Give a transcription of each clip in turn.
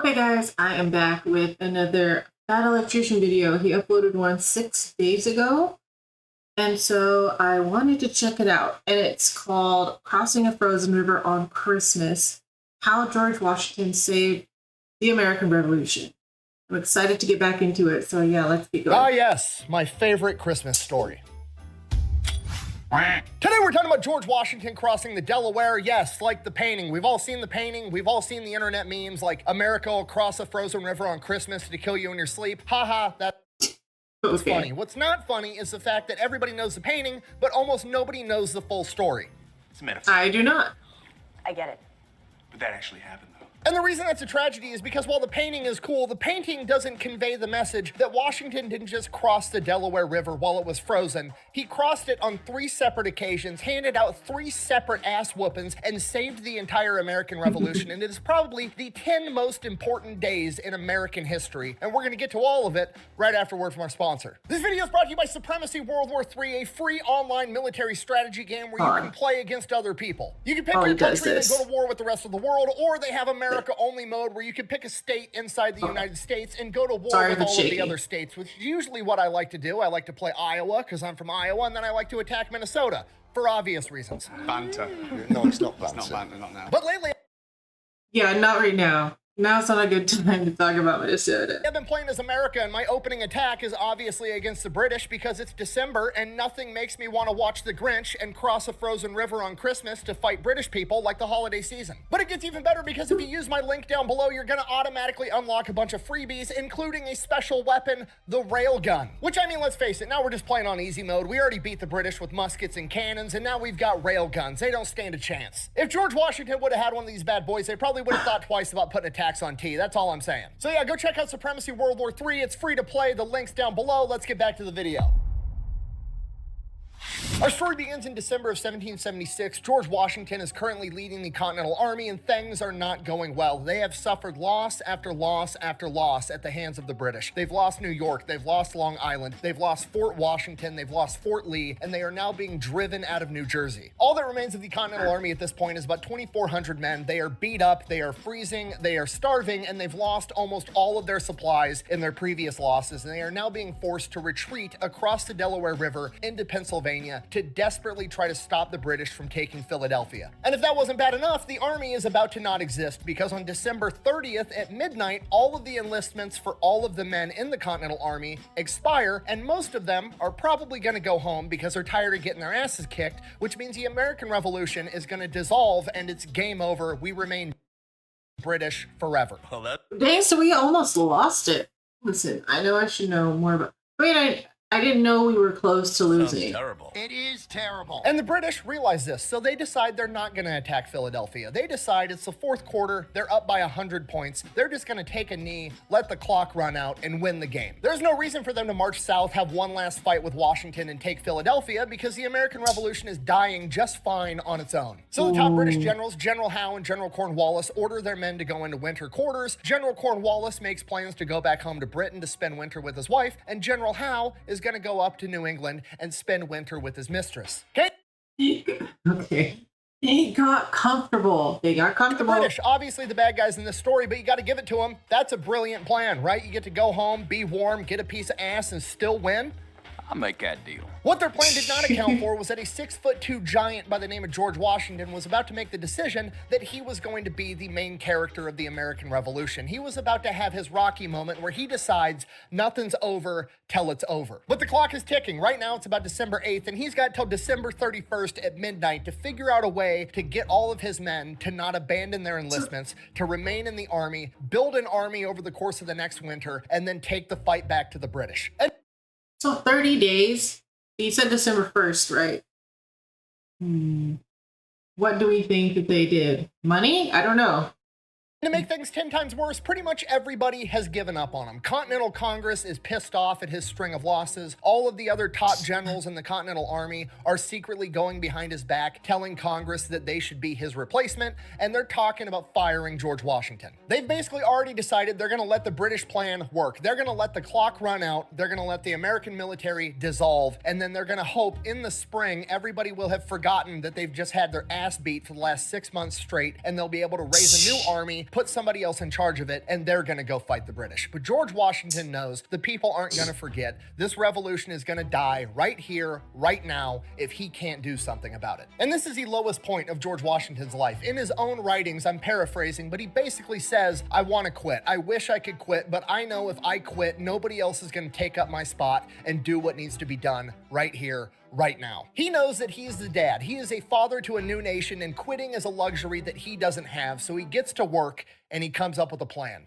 Okay guys, I am back with another Bad Electrician video. He uploaded one 6 days ago, and so I wanted to check it out. And it's called Crossing a Frozen River on Christmas, How George Washington Saved the American Revolution. I'm excited to get back into it, so yeah, let's get going. Ah yes, my favorite Christmas story. Today we're talking about George Washington crossing the Delaware. Yes, like the painting. We've all seen the painting. We've all seen the internet memes like America will cross a frozen river on Christmas to kill you in your sleep. Haha, that's funny. What's not funny is the fact that everybody knows the painting, but almost nobody knows the full story. It's a metaphor. I do not. I get it. But that actually happened, though. And the reason that's a tragedy is because while the painting is cool, the painting doesn't convey the message that Washington didn't just cross the Delaware River while it was frozen. He crossed it on 3 separate occasions, handed out 3 separate ass whoopings, and saved the entire American Revolution. And it is probably the 10 most important days in American history. And we're going to get to all of it right after a word from our sponsor. This video is brought to you by Supremacy World War III, a free online military strategy game where you can play against other people. You can pick your country and go to war with the rest of the world, or they have America-only mode where you can pick a state inside the United States and go to war with all of the other states, which is usually what I like to do. I like to play Iowa because I'm from Iowa, and then I like to attack Minnesota for obvious reasons. Banter. No, it's not banter. It's not banter, not now. But lately, Yeah, not right now. Now's not a good time to talk about Minnesota. I've been playing as America, and my opening attack is obviously against the British because it's December and nothing makes me want to watch The Grinch and cross a frozen river on Christmas to fight British people like the holiday season. But it gets even better because if you use my link down below, you're going to automatically unlock a bunch of freebies, including a special weapon, the railgun. Which, I mean, let's face it, now we're just playing on easy mode. We already beat the British with muskets and cannons, and now we've got railguns. They don't stand a chance. If George Washington would have had one of these bad boys, they probably would have thought twice about putting a tax on tea. That's all I'm saying. So yeah, go check out Supremacy World War III. It's free to play. The link's down below. Let's get back to the video. Our story begins in December of 1776. George Washington is currently leading the Continental Army, and things are not going well. They have suffered loss after loss after loss at the hands of the British. They've lost New York, they've lost Long Island, they've lost Fort Washington, they've lost Fort Lee, and they are now being driven out of New Jersey. All that remains of the Continental Army at this point is about 2,400 men. They are beat up, they are freezing, they are starving, and they've lost almost all of their supplies in their previous losses, and they are now being forced to retreat across the Delaware River into Pennsylvania to desperately try to stop the British from taking Philadelphia. And if that wasn't bad enough, the army is about to not exist because on December 30th at midnight, all of the enlistments for all of the men in the Continental Army expire, and most of them are probably going to go home because they're tired of getting their asses kicked, which means the American Revolution is going to dissolve and it's game over. We remain British forever. Dang, so we almost lost it. Listen, I know I should know more about... Wait, I didn't know we were close to losing. Terrible. It is terrible. And the British realize this, so they decide they're not going to attack Philadelphia. They decide it's the 4th quarter, they're up by 100 points. They're just going to take a knee, let the clock run out, and win the game. There's no reason for them to march south, have one last fight with Washington, and take Philadelphia because the American Revolution is dying just fine on its own. So the top British generals, General Howe and General Cornwallis, order their men to go into winter quarters. General Cornwallis makes plans to go back home to Britain to spend winter with his wife, and General Howe is going to go up to New England and spend winter with his mistress. Okay. They got comfortable. The British, obviously the bad guys in this story, but you got to give it to them. That's a brilliant plan, right? You get to go home, be warm, get a piece of ass, and still win. I'll make that deal. What their plan did not account for was that a 6'2" giant by the name of George Washington was about to make the decision that he was going to be the main character of the American Revolution. He was about to have his Rocky moment where he decides nothing's over till it's over. But the clock is ticking. Right now it's about December 8th, and he's got till December 31st at midnight to figure out a way to get all of his men to not abandon their enlistments, to remain in the army, build an army over the course of the next winter, and then take the fight back to the British. So 30 days. You said December 1st, right? What do we think that they did? Money? I don't know. To make things 10 times worse, pretty much everybody has given up on him. Continental Congress is pissed off at his string of losses. All of the other top generals in the Continental Army are secretly going behind his back, telling Congress that they should be his replacement, and they're talking about firing George Washington. They've basically already decided they're going to let the British plan work. They're going to let the clock run out. They're going to let the American military dissolve, and then they're going to hope in the spring everybody will have forgotten that they've just had their ass beat for the last 6 months straight, and they'll be able to raise a new army, put somebody else in charge of it, and they're going to go fight the British. But George Washington knows the people aren't going to forget. This revolution is going to die right here, right now, if he can't do something about it. And this is the lowest point of George Washington's life. In his own writings, I'm paraphrasing, but he basically says, I want to quit. I wish I could quit, but I know if I quit, nobody else is going to take up my spot and do what needs to be done right here, right now. He knows that he's the dad. He is a father to a new nation, and quitting is a luxury that he doesn't have. So he gets to work and he comes up with a plan.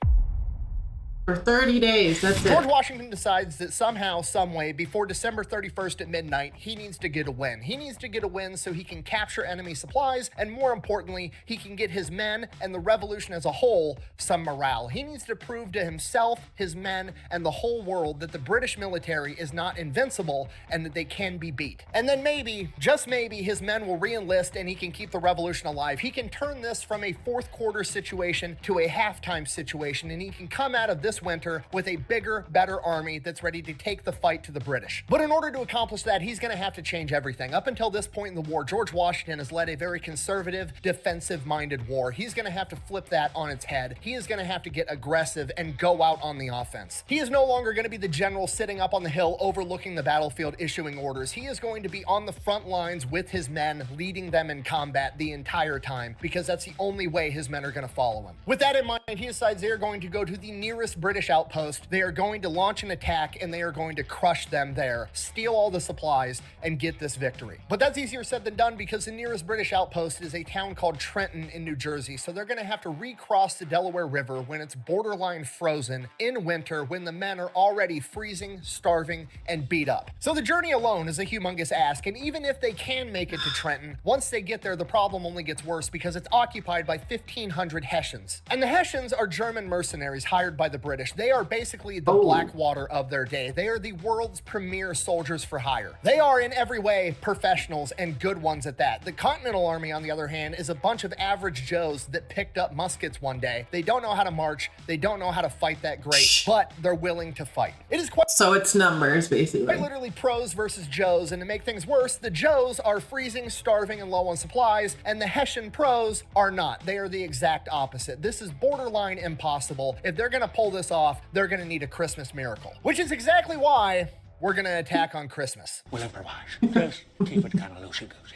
For 30 days, that's it. George Washington decides that somehow, someway, before December 31st at midnight, he needs to get a win. He needs to get a win so he can capture enemy supplies, and more importantly, he can get his men and the revolution as a whole some morale. He needs to prove to himself, his men, and the whole world that the British military is not invincible and that they can be beat. And then maybe, just maybe, his men will re-enlist and he can keep the revolution alive. He can turn this from a fourth quarter situation to a halftime situation, and he can come out of this winter with a bigger, better army that's ready to take the fight to the British. But in order to accomplish that, he's going to have to change everything. Up until this point in the war, George Washington has led a very conservative, defensive-minded war. He's going to have to flip that on its head. He is going to have to get aggressive and go out on the offense. He is no longer going to be the general sitting up on the hill overlooking the battlefield issuing orders. He is going to be on the front lines with his men, leading them in combat the entire time, because that's the only way his men are going to follow him. With that in mind, he decides they are going to go to the nearest British outpost. They are going to launch an attack and they are going to crush them there, steal all the supplies, and get this victory. But that's easier said than done, because the nearest British outpost is a town called Trenton in New Jersey. So they're going to have to recross the Delaware River when it's borderline frozen in winter, when the men are already freezing, starving, and beat up. So the journey alone is a humongous ask. And even if they can make it to Trenton, once they get there, the problem only gets worse because it's occupied by 1,500 Hessians. And the Hessians are German mercenaries hired by the British. They are basically the Blackwater of their day. They are the world's premier soldiers for hire. They are in every way professionals, and good ones at that. The Continental Army, on the other hand, is a bunch of average Joes that picked up muskets one day. They don't know how to march. They don't know how to fight that great, but they're willing to fight. It is quite... So it's numbers, basically. Quite literally pros versus Joes, and to make things worse, the Joes are freezing, starving, and low on supplies, and the Hessian pros are not. They are the exact opposite. This is borderline impossible. If they're going to pull this off, they're going to need a Christmas miracle, which is exactly why we're going to attack on Christmas. We'll improvise. Just keep it kind of loosey-goosey.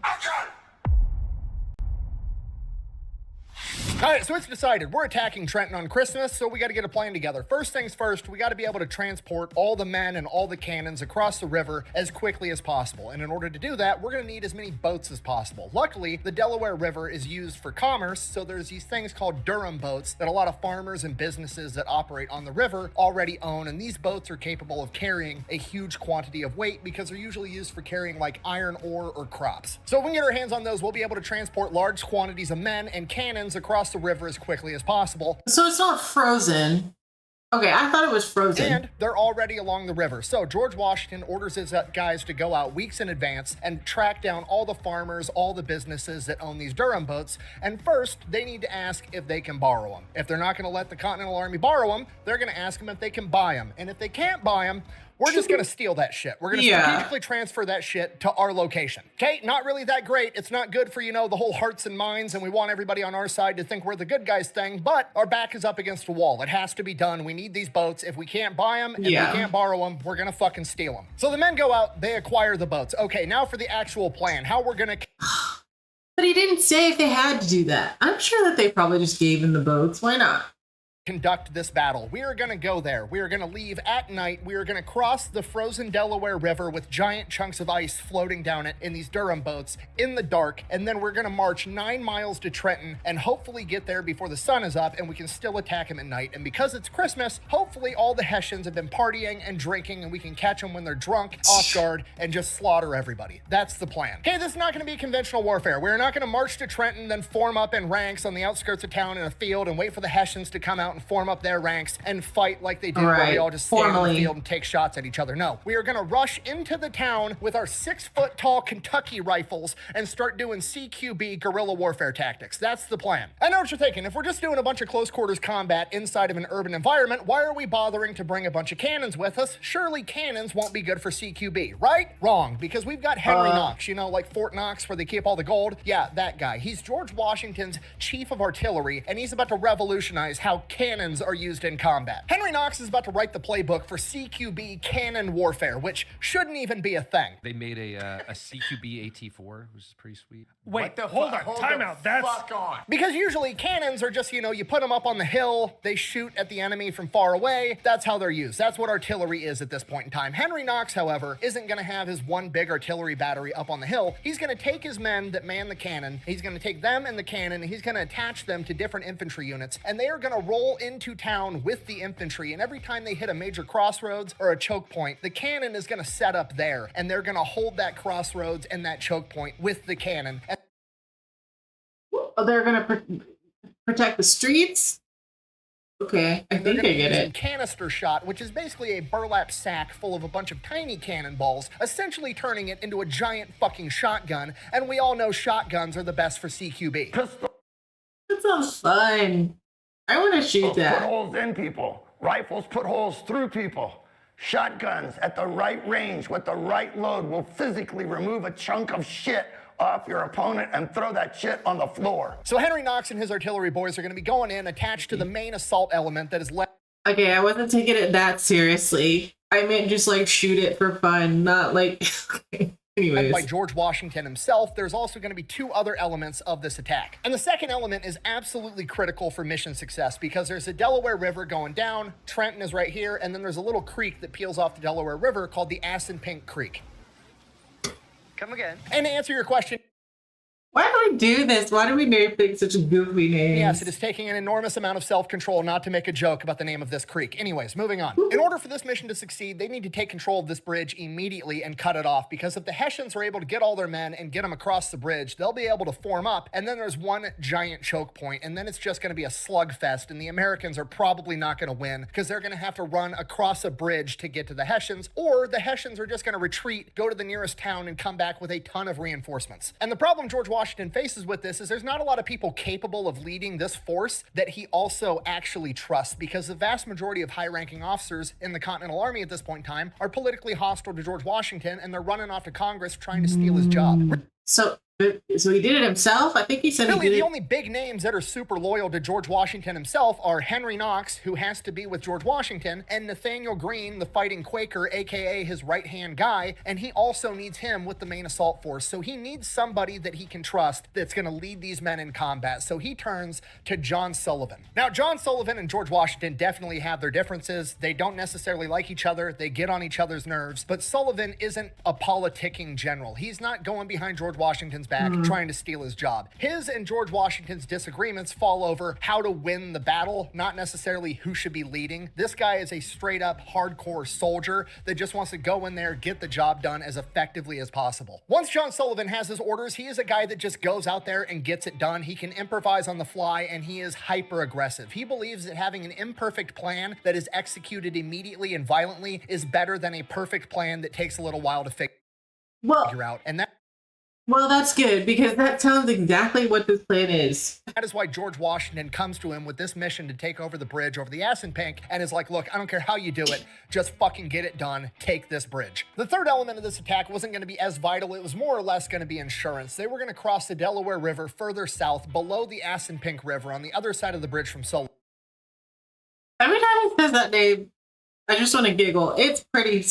Action! All right, so it's decided. We're attacking Trenton on Christmas, so we got to get a plan together. First things first, we got to be able to transport all the men and all the cannons across the river as quickly as possible. And in order to do that, we're going to need as many boats as possible. Luckily, the Delaware River is used for commerce, so there's these things called Durham boats that a lot of farmers and businesses that operate on the river already own. And these boats are capable of carrying a huge quantity of weight because they're usually used for carrying like iron ore or crops. So if we can get our hands on those, we'll be able to transport large quantities of men and cannons across the river as quickly as possible. So it's not frozen. Okay, I thought it was frozen. And they're already along the river. So George Washington orders his guys to go out weeks in advance and track down all the farmers, all the businesses that own these Durham boats. And first, they need to ask if they can borrow them. If they're not going to let the Continental Army borrow them, they're going to ask them if they can buy them. And if they can't buy them, we're just going to steal that shit. We're going to strategically transfer that shit to our location. Okay, not really that great. It's not good for, you know, the whole hearts and minds, and we want everybody on our side to think we're the good guys thing, but our back is up against a wall. It has to be done. We need these boats. If we can't buy them and we can't borrow them, we're going to fucking steal them. So the men go out, they acquire the boats. Okay, now for the actual plan. How we're going to... But he didn't say if they had to do that. I'm sure that they probably just gave him the boats. Why not? Conduct this battle. We are going to go there. We are going to leave at night. We are going to cross the frozen Delaware River with giant chunks of ice floating down it in these Durham boats in the dark. And then we're going to march 9 miles to Trenton and hopefully get there before the sun is up and we can still attack them at night. And because it's Christmas, hopefully all the Hessians have been partying and drinking and we can catch them when they're drunk, off guard, and just slaughter everybody. That's the plan. Okay, this is not going to be conventional warfare. We're not going to march to Trenton, then form up in ranks on the outskirts of town in a field and wait for the Hessians to come out and form up their ranks and fight like they do where we all just stand on the field and take shots at each other. No, we are going to rush into the town with our 6-foot-tall Kentucky rifles and start doing CQB guerrilla warfare tactics. That's the plan. I know what you're thinking. If we're just doing a bunch of close quarters combat inside of an urban environment, why are we bothering to bring a bunch of cannons with us? Surely cannons won't be good for CQB, right? Wrong, because we've got Henry Knox, you know, like Fort Knox where they keep all the gold. Yeah, that guy. He's George Washington's chief of artillery, and he's about to revolutionize how cannons are used in combat. Henry Knox is about to write the playbook for CQB cannon warfare, which shouldn't even be a thing. They made a CQB AT4, which is pretty sweet. Wait, hold on, time out. That's Fuck on. Because usually cannons are just, you know, you put them up on the hill, they shoot at the enemy from far away. That's how they're used. That's what artillery is at this point in time. Henry Knox, however, isn't going to have his one big artillery battery up on the hill. He's going to take his men that man the cannon, he's going to take them and the cannon, and he's going to attach them to different infantry units, and they are going to roll into town with the infantry, and every time they hit a major crossroads or a choke point, the cannon is going to set up there, and they're going to hold that crossroads and that choke point with the cannon. And they're going to protect the streets? Okay, I think I get it. Canister shot, which is basically a burlap sack full of a bunch of tiny cannonballs, essentially turning it into a giant fucking shotgun, and we all know shotguns are the best for CQB. That sounds fun. I want to shoot Put that. holes in people. Rifles put holes through people. Shotguns at the right range with the right load will physically remove a chunk of shit off your opponent and throw that shit on the floor. So Henry Knox and his artillery boys are going to be going in attached to the main assault element that is led. Okay, I wasn't taking it that seriously. I meant just like shoot it for fun, not like. Anyways. By George Washington himself. There's also going to be 2 other elements of this attack. And the second element is absolutely critical for mission success because there's a Delaware River going down, Trenton is right here, and then there's a little creek that peels off the Delaware River called the Assunpink Creek. Come again. And to answer your question, Why do we do this? Why do we name things such goofy names? yes, it is taking an enormous amount of self-control not to make a joke about the name of this creek. Anyways, moving on. In order for this mission to succeed, they need to take control of this bridge immediately and cut it off, because if the Hessians are able to get all their men and get them across the bridge, they'll be able to form up, and then there's one giant choke point, and then it's just going to be a slugfest, and the Americans are probably not going to win, because they're going to have to run across a bridge to get to the Hessians, or the Hessians are just going to retreat, go to the nearest town, and come back with a ton of reinforcements. And the problem George Washington faces with this is there's not a lot of people capable of leading this force that he also actually trusts, because the vast majority of high-ranking officers in the Continental Army at this point in time are politically hostile to George Washington, and they're running off to Congress trying to steal his job. So he did it himself? I think he said Really, he did the it. only big names that are super loyal to George Washington himself are Henry Knox, who has to be with George Washington, and Nathaniel Greene, the fighting Quaker, aka his right-hand guy, and he also needs him with the main assault force. So he needs somebody that he can trust that's going to lead these men in combat. So he turns to John Sullivan. Now, John Sullivan and George Washington definitely have their differences. They don't necessarily like each other. They get on each other's nerves. But Sullivan isn't a politicking general. He's not going behind George Washington's back trying to steal his job. His and George Washington's disagreements fall over how to win the battle, not necessarily who should be leading. This guy is a straight up hardcore soldier that just wants to go in there, get the job done as effectively as possible. Once John Sullivan has his orders, he is a guy that just goes out there and gets it done. He can improvise on the fly, and he is hyper aggressive. He believes that having an imperfect plan that is executed immediately and violently is better than a perfect plan that takes a little while to figure out. And Well, that's good, because that sounds exactly what this plan is. that is why George Washington comes to him with this mission to take over the bridge over the Assunpink and is like, look, I don't care how you do it, just fucking get it done, take this bridge. The third element of this attack wasn't going to be as vital. It was more or less going to be insurance. They were going to cross the Delaware River further south below the Assunpink River on the other side of the bridge from Sullivan. Every time he says that name, I just want to giggle. It's pretty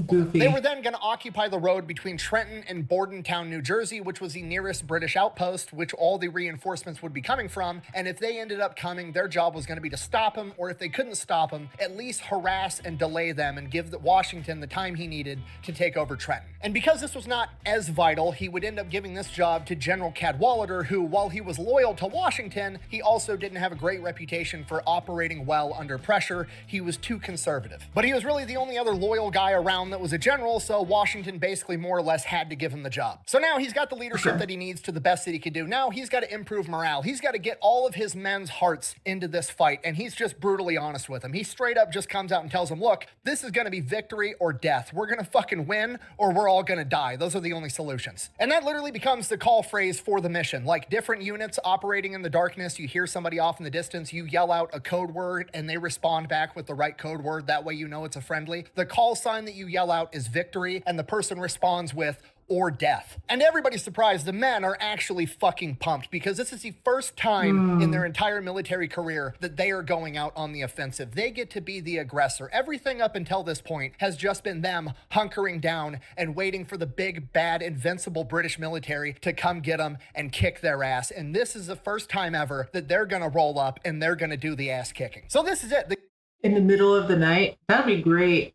goofy. They were then going to occupy the road between Trenton and Bordentown, New Jersey, which was the nearest British outpost, which all the reinforcements would be coming from. And if they ended up coming, their job was going to be to stop them, or if they couldn't stop them, at least harass and delay them and give Washington the time he needed to take over Trenton. And because this was not as vital, he would end up giving this job to General Cadwalader, who, while he was loyal to Washington, he also didn't have a great reputation for operating well under pressure. He was too conservative. But he was really the only other loyal guy around that was a general, so Washington basically more or less had to give him the job. So now he's got the leadership that he needs to the best that he could do. Now he's got to improve morale. He's got to get all of his men's hearts into this fight, and he's just brutally honest with them. He straight up just comes out and tells them, look, this is going to be victory or death. We're going to fucking win or we're all going to die. Those are the only solutions. And that literally becomes the call phrase for the mission. Like different units operating in the darkness, you hear somebody off in the distance, you yell out a code word and they respond back with the right code word. That way you know it's a friendly. The call sign that you yell out is victory, and the person responds with or death. And everybody's surprised. The men are actually fucking pumped because this is the first time in their entire military career that they are going out on the offensive. They get to be the aggressor. Everything up until this point has just been them hunkering down and waiting for the big, bad, invincible British military to come get them and kick their ass. And this is the first time ever that they're gonna roll up and they're gonna do the ass kicking. So this is it. In the middle of the night? That'd be great.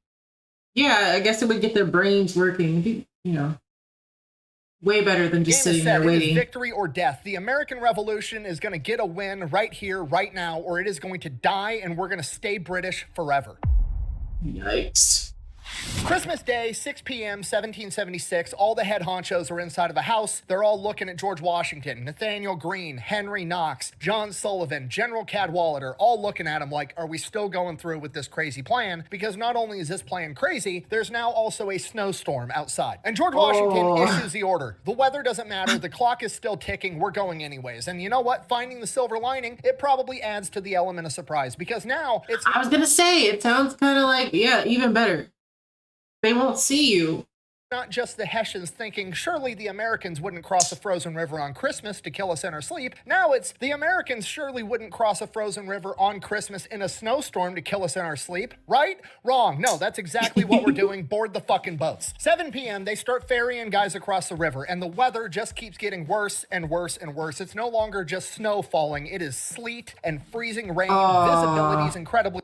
Yeah, I guess it would get their brains working. You know, way better than just sitting there waiting. It is victory or death. The American Revolution is going to get a win right here, right now, or it is going to die, and we're going to stay British forever. Yikes. Christmas Day, 6 p.m., 1776, all the head honchos are inside of a house. They're all looking at George Washington, Nathaniel Greene, Henry Knox, John Sullivan, General Cadwalader, all looking at him like, are we still going through with this crazy plan? Because not only is this plan crazy, there's now also a snowstorm outside. And George Washington issues the order. The weather doesn't matter. The clock is still ticking. We're going anyways. And you know what? Finding the silver lining, it probably adds to the element of surprise because now it's... I was going to say, it sounds kind of like, yeah, even better. They won't see you. Not just the Hessians thinking, surely the Americans wouldn't cross a frozen river on Christmas to kill us in our sleep. Now it's the Americans surely wouldn't cross a frozen river on Christmas in a snowstorm to kill us in our sleep. Right? Wrong. No, that's exactly what we're doing. Board the fucking boats. 7 p.m., they start ferrying guys across the river, and the weather just keeps getting worse and worse and worse. It's no longer just snow falling. It is sleet and freezing rain. Visibility is incredibly...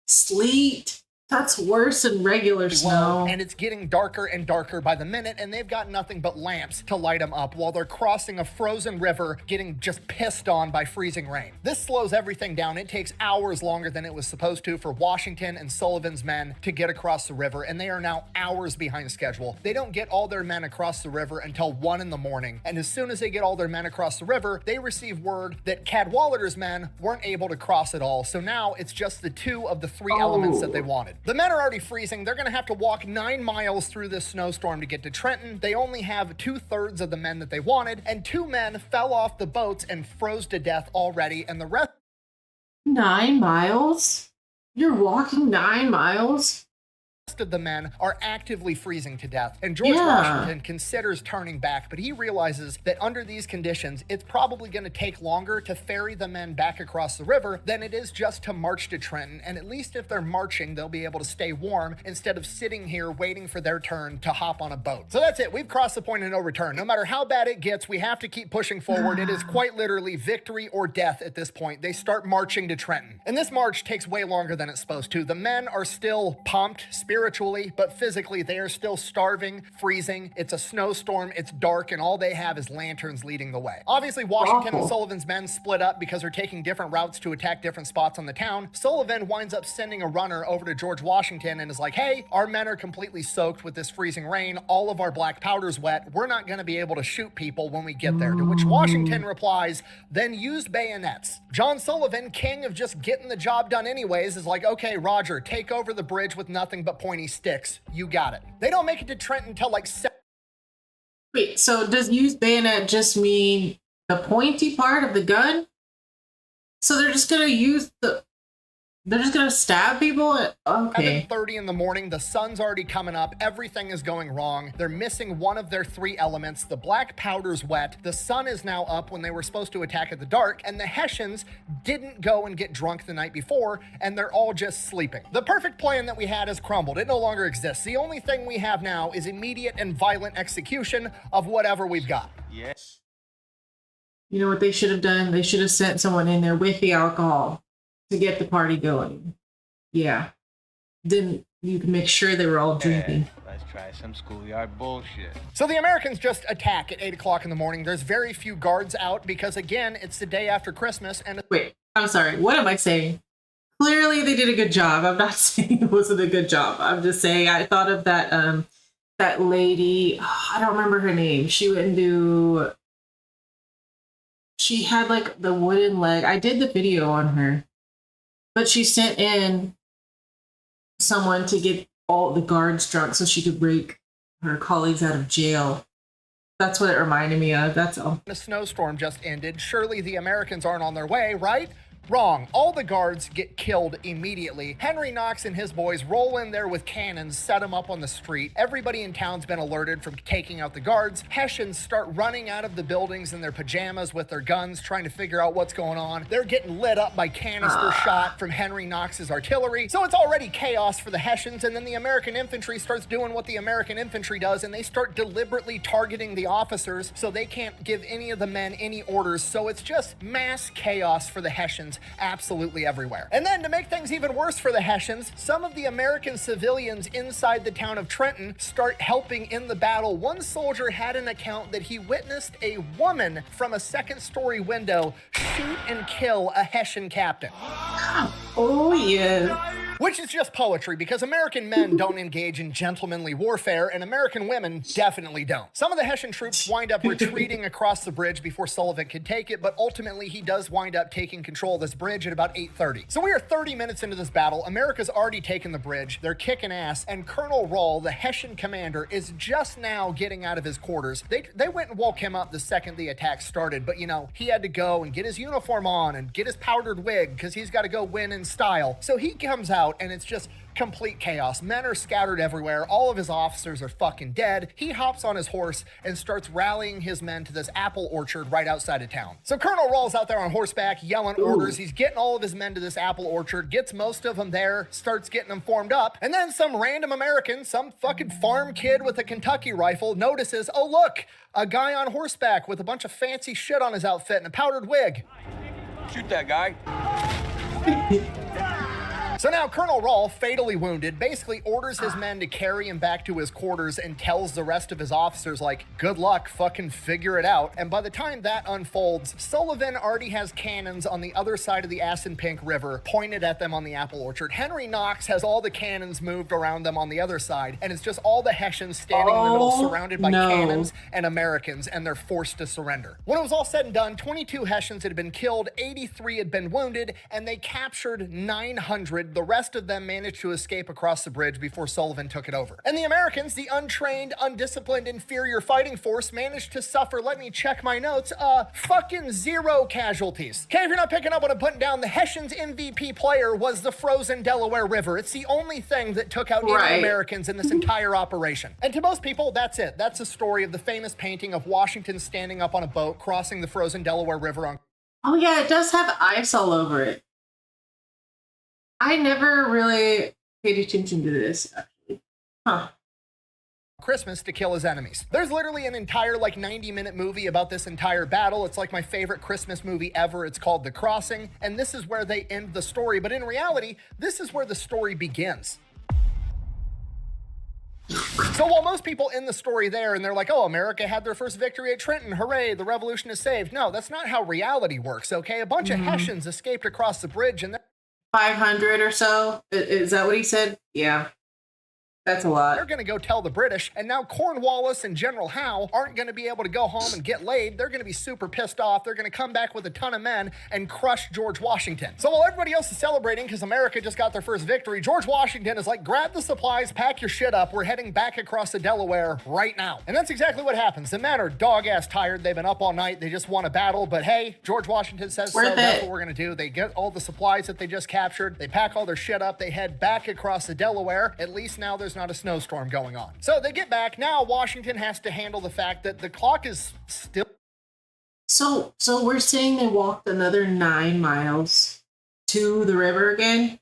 Sleet. That's worse than regular snow. And it's getting darker and darker by the minute, and they've got nothing but lamps to light them up while they're crossing a frozen river, getting just pissed on by freezing rain. This slows everything down. It takes hours longer than it was supposed to for Washington and Sullivan's men to get across the river, and they are now hours behind schedule. They don't get all their men across the river until 1 in the morning, and as soon as they get all their men across the river, they receive word that Cadwalader's men weren't able to cross at all, so now it's just the 2 of the 3 elements that they wanted. The men are already freezing. They're going to have to walk 9 miles through this snowstorm to get to Trenton. They only have 2/3 of the men that they wanted, and 2 men fell off the boats and froze to death already, and the rest... 9 miles? You're walking 9 miles? Of the men are actively freezing to death, and George Washington considers turning back, but he realizes that under these conditions, it's probably going to take longer to ferry the men back across the river than it is just to march to Trenton, and at least if they're marching, they'll be able to stay warm instead of sitting here waiting for their turn to hop on a boat. So that's it. We've crossed the point of no return. No matter how bad it gets, we have to keep pushing forward. It is quite literally victory or death at this point. They start marching to Trenton, and this march takes way longer than it's supposed to. The men are still pumped, spiritually, but physically they are still starving, freezing. It's a snowstorm, it's dark, and all they have is lanterns leading the way. Obviously, Washington and Sullivan's men split up because they're taking different routes to attack different spots on the town. Sullivan winds up sending a runner over to George Washington and is like, hey, our men are completely soaked with this freezing rain. All of our black powder's wet. We're not going to be able to shoot people when we get there. To which Washington replies, then use bayonets. John Sullivan, king of just getting the job done anyways, is like, okay, Roger, take over the bridge with nothing but pointy sticks. You got it. They don't make it to Trenton until like... Wait, so does use bayonet just mean the pointy part of the gun? So they're just gonna use the... They're just gonna stab people? Okay. 7:30 in the morning, the sun's already coming up, everything is going wrong. They're missing one of their 3 elements. The black powder's wet, the sun is now up when they were supposed to attack at the dark, and the Hessians didn't go and get drunk the night before, and they're all just sleeping. The perfect plan that we had has crumbled. It no longer exists. The only thing we have now is immediate and violent execution of whatever we've got. Yes. You know what they should have done? They should have sent someone in there with the alcohol to get the party going. Yeah. Then you can make sure they were all drinking. Let's try some schoolyard bullshit. So the Americans just attack at 8 o'clock in the morning. There's very few guards out because, again, it's the day after Christmas. And wait, I'm sorry. What am I saying? Clearly they did a good job. I'm not saying it wasn't a good job. I'm just saying. I thought of that lady. I don't remember her name. She had like the wooden leg. I did the video on her, but she sent in someone to get all the guards drunk so she could break her colleagues out of jail. That's what it reminded me of. That's all. A snowstorm just ended. Surely the Americans aren't on their way, right? Wrong. All the guards get killed immediately. Henry Knox and his boys roll in there with cannons, set them up on the street. Everybody in town's been alerted from taking out the guards. Hessians start running out of the buildings in their pajamas with their guns, trying to figure out what's going on. They're getting lit up by canister shot from Henry Knox's artillery. So it's already chaos for the Hessians, and then the American infantry starts doing what the American infantry does, and they start deliberately targeting the officers so they can't give any of the men any orders. So it's just mass chaos for the Hessians absolutely everywhere. And then to make things even worse for the Hessians, some of the American civilians inside the town of Trenton start helping in the battle. One soldier had an account that he witnessed a woman from a second-story window shoot and kill a Hessian captain. Oh, yeah. Which is just poetry, because American men don't engage in gentlemanly warfare, and American women definitely don't. Some of the Hessian troops wind up retreating across the bridge before Sullivan could take it, but ultimately he does wind up taking control of this bridge at about 8:30. So we are 30 minutes into this battle. America's already taken the bridge. They're kicking ass, and Colonel Rahl, the Hessian commander, is just now getting out of his quarters. They went and woke him up the second the attack started, but you know, he had to go and get his uniform on and get his powdered wig because he's got to go win in style. So he comes out and it's just complete chaos. Men are scattered everywhere. All of his officers are fucking dead. He hops on his horse and starts rallying his men to this apple orchard right outside of town. So Colonel Rahl's out there on horseback yelling orders. He's getting all of his men to this apple orchard, gets most of them there, starts getting them formed up, and then some random American, some fucking farm kid with a Kentucky rifle notices, oh look, a guy on horseback with a bunch of fancy shit on his outfit and a powdered wig. Shoot that guy. So now Colonel Rahl, fatally wounded, basically orders his men to carry him back to his quarters and tells the rest of his officers, like, good luck, fucking figure it out. And by the time that unfolds, Sullivan already has cannons on the other side of the Assunpink River pointed at them on the apple orchard. Henry Knox has all the cannons moved around them on the other side, and it's just all the Hessians standing in the middle, surrounded by cannons and Americans, and they're forced to surrender. When it was all said and done, 22 Hessians had been killed, 83 had been wounded, and they captured 900. The rest of them managed to escape across the bridge before Sullivan took it over. And the Americans, the untrained, undisciplined, inferior fighting force, managed to suffer, let me check my notes, fucking 0 casualties. Okay, if you're not picking up what I'm putting down, the Hessians' MVP player was the frozen Delaware River. It's the only thing that took out any Americans in this entire operation. And to most people, that's it. That's the story of the famous painting of Washington standing up on a boat crossing the frozen Delaware River on... Oh yeah, it does have ice all over it. I never really paid attention to this, actually. Huh. Christmas to kill his enemies. There's literally an entire 90-minute movie about this entire battle. It's like my favorite Christmas movie ever. It's called The Crossing, and this is where they end the story. But in reality, this is where the story begins. So while most people end the story there and they're like, oh, America had their first victory at Trenton, hooray, the revolution is saved. No, that's not how reality works, okay? A bunch of Hessians escaped across the bridge and 500 or so? Is that what he said? Yeah. That's a lot. They're going to go tell the British, and now Cornwallis and General Howe aren't going to be able to go home and get laid. They're going to be super pissed off. They're going to come back with a ton of men and crush George Washington. So while everybody else is celebrating because America just got their first victory, George Washington is like, grab the supplies, pack your shit up. We're heading back across the Delaware right now. And that's exactly what happens. The men are dog-ass tired. They've been up all night. They just want a battle. But hey, George Washington says so. That's what we're going to do. They get all the supplies that they just captured. They pack all their shit up. They head back across the Delaware. At least now there's not a snowstorm going on. So they get back. Now Washington has to handle the fact that the clock is still... So we're saying they walked another 9 miles to the river again?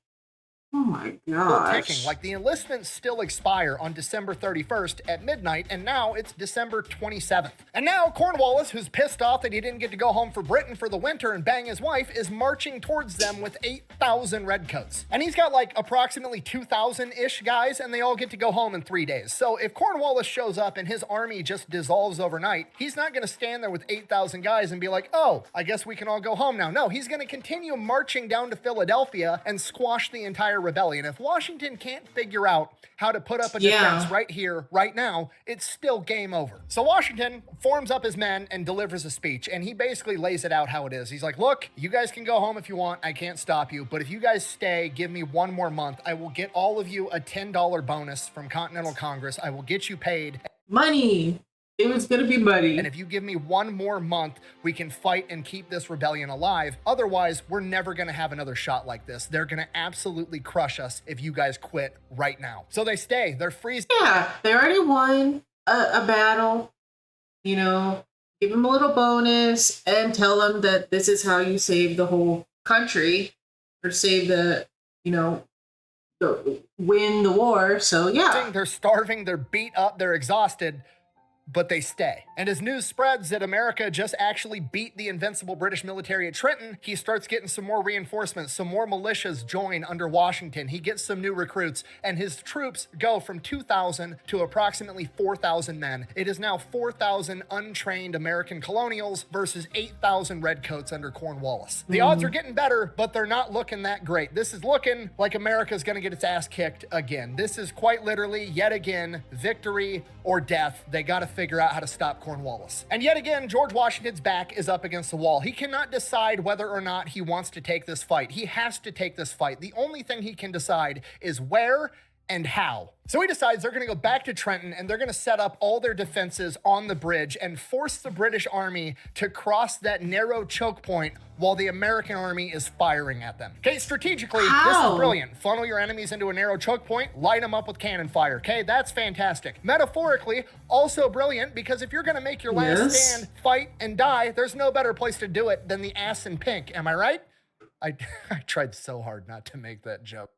Oh my gosh. Ticking. Like the enlistments still expire on December 31st at midnight, and now it's December 27th. And now Cornwallis, who's pissed off that he didn't get to go home for Britain for the winter and bang his wife, is marching towards them with 8,000 redcoats. And he's got like approximately 2,000-ish guys, and they all get to go home in 3 days. So if Cornwallis shows up and his army just dissolves overnight, he's not going to stand there with 8,000 guys and be like, oh, I guess we can all go home now. No, he's going to continue marching down to Philadelphia and squash the entire rebellion. If Washington can't figure out how to put up a Yeah. defense right here, right now, it's still game over. So Washington forms up his men and delivers a speech, and he basically lays it out how it is. He's like, look, you guys can go home if you want. I can't stop you. But if you guys stay, give me one more month. I will get all of you a $10 bonus from Continental Congress. I will get you paid. Money. It was going to be money. And if you give me one more month, we can fight and keep this rebellion alive. Otherwise, we're never going to have another shot like this. They're going to absolutely crush us if you guys quit right now. So they stay. They're freezing. Yeah, they already won a battle. You know, give them a little bonus and tell them that this is how you save the whole country or save the, you know, win the war. So yeah. They're starving. They're beat up. They're exhausted. But they stay. And as news spreads that America just actually beat the invincible British military at Trenton, he starts getting some more reinforcements. Some more militias join under Washington. He gets some new recruits, and his troops go from 2,000 to approximately 4,000 men. It is now 4,000 untrained American colonials versus 8,000 redcoats under Cornwallis. The odds are getting better, but they're not looking that great. This is looking like America's gonna get its ass kicked again. This is quite literally, yet again, victory or death. They gotta figure out how to stop Cornwallis. And yet again, George Washington's back is up against the wall. He cannot decide whether or not he wants to take this fight. He has to take this fight. The only thing he can decide is where and how. So he decides they're going to go back to Trenton and they're going to set up all their defenses on the bridge and force the British army to cross that narrow choke point while the American army is firing at them. Okay, strategically, this is brilliant. Funnel your enemies into a narrow choke point, light them up with cannon fire. Okay, that's fantastic. Metaphorically, also brilliant, because if you're going to make your last stand, fight, and die, there's no better place to do it than the ass in pink. Am I right? I tried so hard not to make that joke.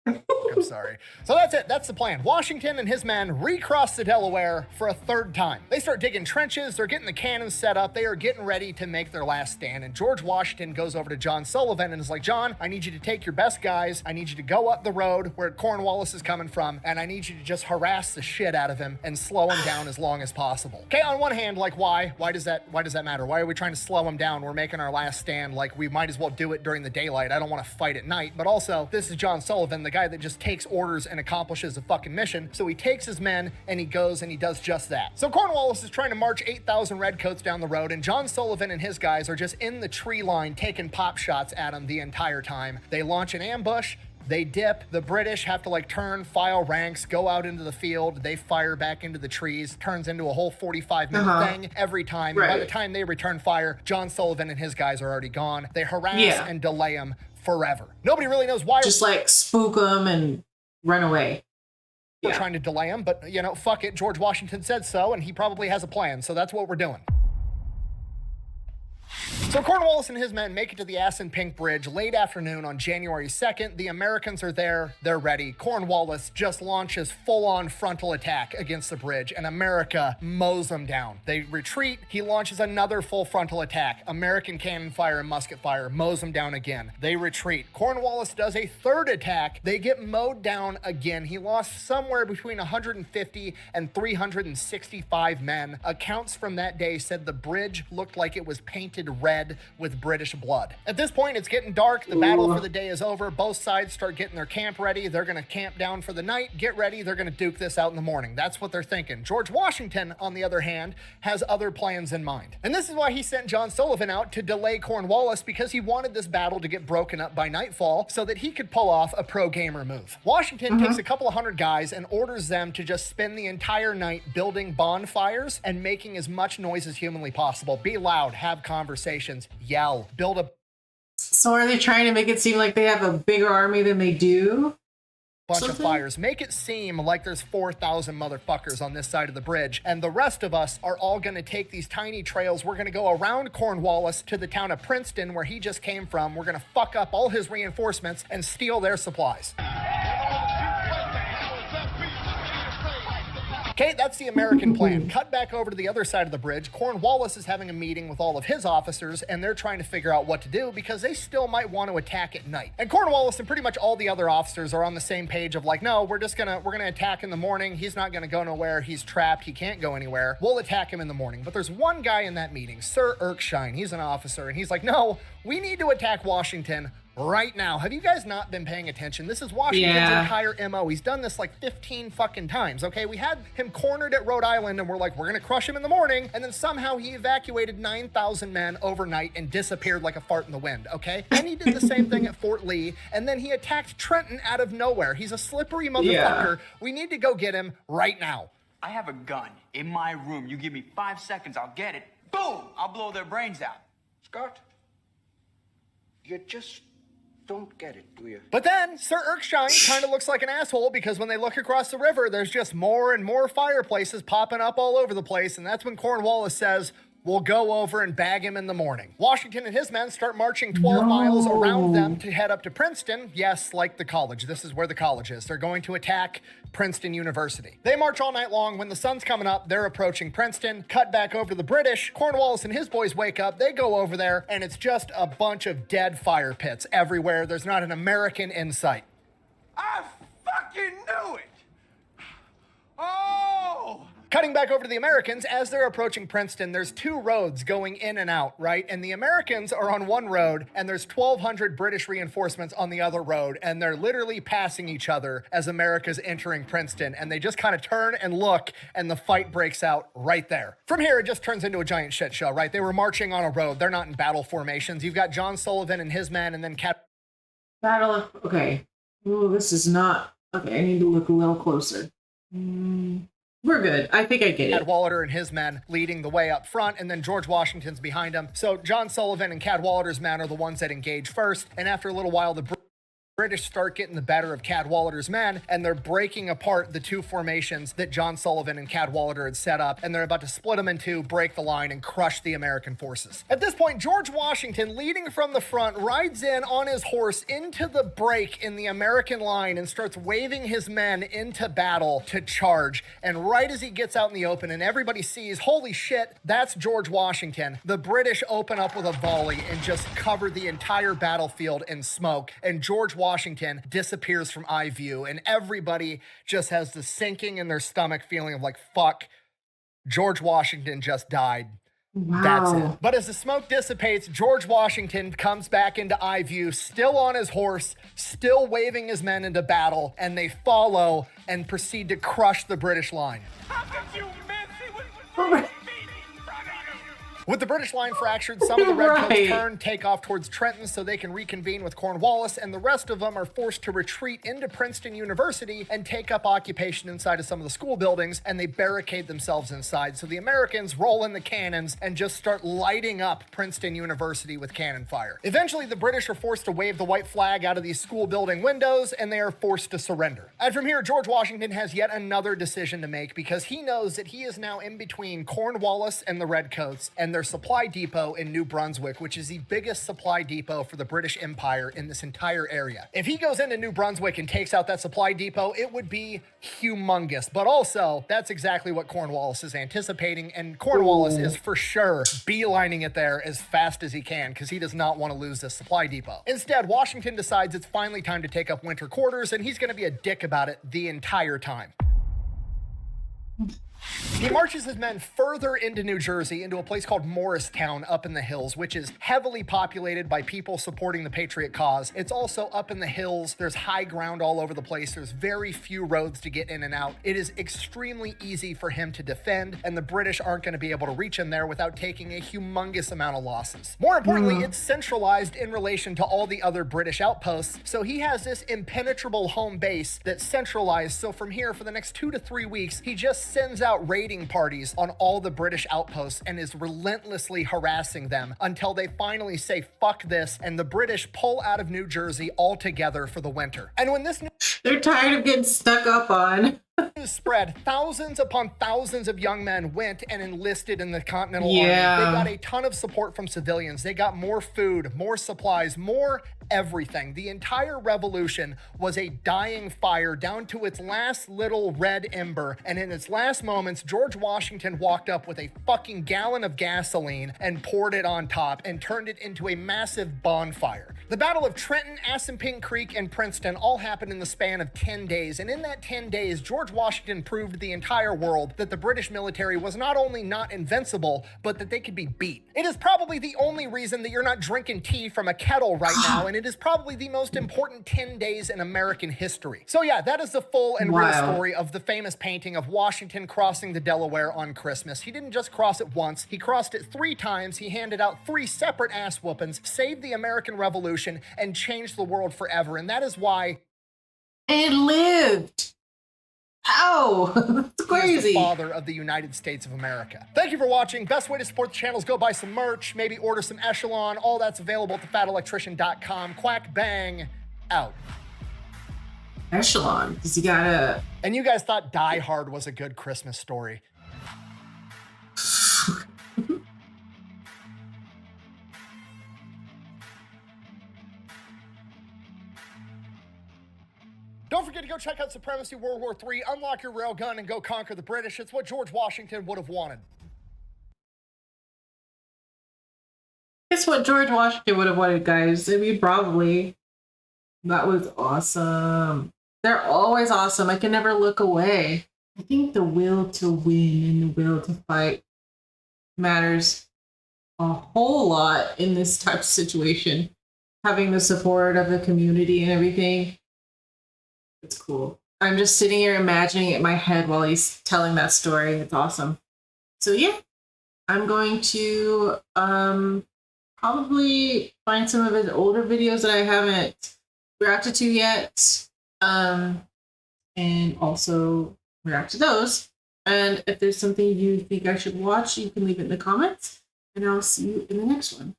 I'm sorry. So that's it. That's the plan. Washington and his men recross the Delaware for a third time. They start digging trenches. They're getting the cannons set up. They are getting ready to make their last stand. And George Washington goes over to John Sullivan and is like, John, I need you to take your best guys. I need you to go up the road where Cornwallis is coming from. And I need you to just harass the shit out of him and slow him down as long as possible. Okay, on one hand, like why? Why does that matter? Why are we trying to slow him down? We're making our last stand. Like we might as well do it during the daylight. I don't want to fight at night. But also, this is John Sullivan, the guy that just takes orders and accomplishes a fucking mission. So he takes his men and he goes and he does just that. So Cornwallis is trying to march 8,000 redcoats down the road, and John Sullivan and his guys are just in the tree line taking pop shots at him the entire time. They launch an ambush. They dip. The British have to like turn, file ranks, go out into the field. They fire back into the trees. Turns into a whole 45-minute thing every time. Right. And by the time they return fire, John Sullivan and his guys are already gone. They harass and delay him forever. Nobody really knows why. Just like spook them and run away. We're trying to delay him, but you know, fuck it. George Washington said so, and he probably has a plan. So that's what we're doing. So Cornwallis and his men make it to the Assun Pink Bridge late afternoon on January 2nd. The Americans are there. They're ready. Cornwallis just launches full-on frontal attack against the bridge, and America mows them down. They retreat. He launches another full frontal attack. American cannon fire and musket fire mows them down again. They retreat. Cornwallis does a third attack. They get mowed down again. He lost somewhere between 150 and 365 men. Accounts from that day said the bridge looked like it was painted red with British blood. At this point, it's getting dark. The battle for the day is over. Both sides start getting their camp ready. They're going to camp down for the night, get ready. They're going to duke this out in the morning. That's what they're thinking. George Washington, on the other hand, has other plans in mind. And this is why he sent John Sullivan out to delay Cornwallis, because he wanted this battle to get broken up by nightfall so that he could pull off a pro-gamer move. Washington takes a couple of hundred guys and orders them to just spend the entire night building bonfires and making as much noise as humanly possible. Be loud, have conversations, yell, build a So are they trying to make it seem like they have a bigger army than they do? bunch of fires. Make it seem like there's 4,000 motherfuckers on this side of the bridge, and the rest of us are all going to take these tiny trails. We're going to go around Cornwallis to the town of Princeton, where he just came from. We're going to fuck up all his reinforcements and steal their supplies. Okay, that's the American plan. Cut back over to the other side of the bridge. Cornwallis is having a meeting with all of his officers, and they're trying to figure out what to do because they still might want to attack at night. And Cornwallis and pretty much all the other officers are on the same page of like, no, we're gonna attack in the morning. He's not gonna go nowhere. He's trapped. He can't go anywhere. We'll attack him in the morning. But there's one guy in that meeting, Sir Erskine. He's an officer, and he's like, no, we need to attack Washington right now. Have you guys not been paying attention? This is Washington's entire MO. He's done this like 15 fucking times, okay? We had him cornered at Rhode Island, and we're like, we're gonna crush him in the morning, and then somehow he evacuated 9,000 men overnight and disappeared like a fart in the wind, okay? And he did the same thing at Fort Lee, and then he attacked Trenton out of nowhere. He's a slippery motherfucker. We need to go get him right now. I have a gun in my room. You give me 5 seconds, I'll get it. Boom! I'll blow their brains out. Scott, you just don't get it, do you? But then Sir Erskine kind of looks like an asshole because when they look across the river, there's just more and more fireplaces popping up all over the place. And that's when Cornwallis says, we'll go over and bag him in the morning. Washington and his men start marching 12 miles around them to head up to Princeton. Yes, like the college. This is where the college is. They're going to attack Princeton University. They march all night long. When the sun's coming up, they're approaching Princeton. Cut back over to the British. Cornwallis and his boys wake up. They go over there, and it's just a bunch of dead fire pits everywhere. There's not an American in sight. I fucking knew it! Oh! Cutting back over to the Americans, as they're approaching Princeton, there's two roads going in and out, right? And the Americans are on one road, and there's 1,200 British reinforcements on the other road, and they're literally passing each other as America's entering Princeton, and they just kind of turn and look, and the fight breaks out right there. From here, it just turns into a giant shit show, right? They were marching on a road. They're not in battle formations. You've got John Sullivan and his men, and then Okay. Oh, this is not... Okay, I need to look a little closer. We're good. I think I get it. Cadwalader and his men leading the way up front, and then George Washington's behind him. So John Sullivan and Cadwalader's men are the ones that engage first, and after a little while, the British start getting the better of Cadwalader's men, and they're breaking apart the two formations that John Sullivan and Cadwalader had set up, and they're about to split them in two, break the line, and crush the American forces. At this point, George Washington, leading from the front, rides in on his horse into the break in the American line and starts waving his men into battle to charge. And right as he gets out in the open and everybody sees, holy shit, that's George Washington, the British open up with a volley and just cover the entire battlefield in smoke, and George Washington disappears from eye view, and everybody just has the sinking in their stomach feeling of like, fuck, George Washington just died. Wow. That's it. But as the smoke dissipates, George Washington comes back into eye view, still on his horse, still waving his men into battle, and they follow and proceed to crush the British line. How could you miss? It With the British line fractured, some of the redcoats Right. turn, take off towards Trenton so they can reconvene with Cornwallis, and the rest of them are forced to retreat into Princeton University and take up occupation inside of some of the school buildings, and they barricade themselves inside. So the Americans roll in the cannons and just start lighting up Princeton University with cannon fire. Eventually, the British are forced to wave the white flag out of these school building windows, and they are forced to surrender. And from here, George Washington has yet another decision to make because he knows that he is now in between Cornwallis and the redcoats, and their supply depot in New Brunswick, which is the biggest supply depot for the British Empire in this entire area. If he goes into New Brunswick and takes out that supply depot, it would be humongous. But also, that's exactly what Cornwallis is anticipating, and Cornwallis is for sure beelining it there as fast as he can because he does not want to lose this supply depot. Instead, Washington decides it's finally time to take up winter quarters, and he's going to be a dick about it the entire time. He marches his men further into New Jersey, into a place called Morristown up in the hills, which is heavily populated by people supporting the Patriot cause. It's also up in the hills. There's high ground all over the place. There's very few roads to get in and out. It is extremely easy for him to defend, and the British aren't going to be able to reach him there without taking a humongous amount of losses. More importantly, it's centralized in relation to all the other British outposts, so he has this impenetrable home base that's centralized. So from here, for the next 2 to 3 weeks, he just sends out raiding parties on all the British outposts and is relentlessly harassing them until they finally say fuck this, and the British pull out of New Jersey altogether for the winter. And when this They're tired of getting stuck up on. news spread, thousands upon thousands of young men went and enlisted in the Continental Yeah. Army. They got a ton of support from civilians. They got more food, more supplies, more everything. The entire revolution was a dying fire down to its last little red ember, and in its last moments, George Washington walked up with a fucking gallon of gasoline and poured it on top and turned it into a massive bonfire. The Battle of Trenton, Assunpink Creek, and Princeton all happened in the span of 10 days, and in that 10 days, George Washington proved to the entire world that the British military was not only not invincible, but that they could be beat. It is probably the only reason that you're not drinking tea from a kettle right now, and it is probably the most important 10 days in American history. So yeah, that is the full and real story of the famous painting of Washington crossing the Delaware on Christmas. He didn't just cross it once, he crossed it 3 times, he handed out 3 separate ass whoopings, saved the American Revolution, and changed the world forever, and that is why it lived. Ow, that's crazy. He is the father of the United States of America. Thank you for watching. Best way to support the channel is go buy some merch, maybe order some Echelon. All that's available at thefatelectrician.com. Quack bang, out. Echelon, because you gotta... And you guys thought Die Hard was a good Christmas story. Don't forget to go check out Supremacy World War III, unlock your railgun, and go conquer the British. It's what George Washington would have wanted. Guess what George Washington would have wanted, guys? I mean, probably. That was awesome. They're always awesome. I can never look away. I think the will to win and the will to fight matters a whole lot in this type of situation. Having the support of the community and everything. It's cool. I'm just sitting here imagining it in my head while he's telling that story. It's awesome. So yeah, I'm going to probably find some of his older videos that I haven't reacted to yet, and also react to those. And if there's something you think I should watch, you can leave it in the comments, and I'll see you in the next one.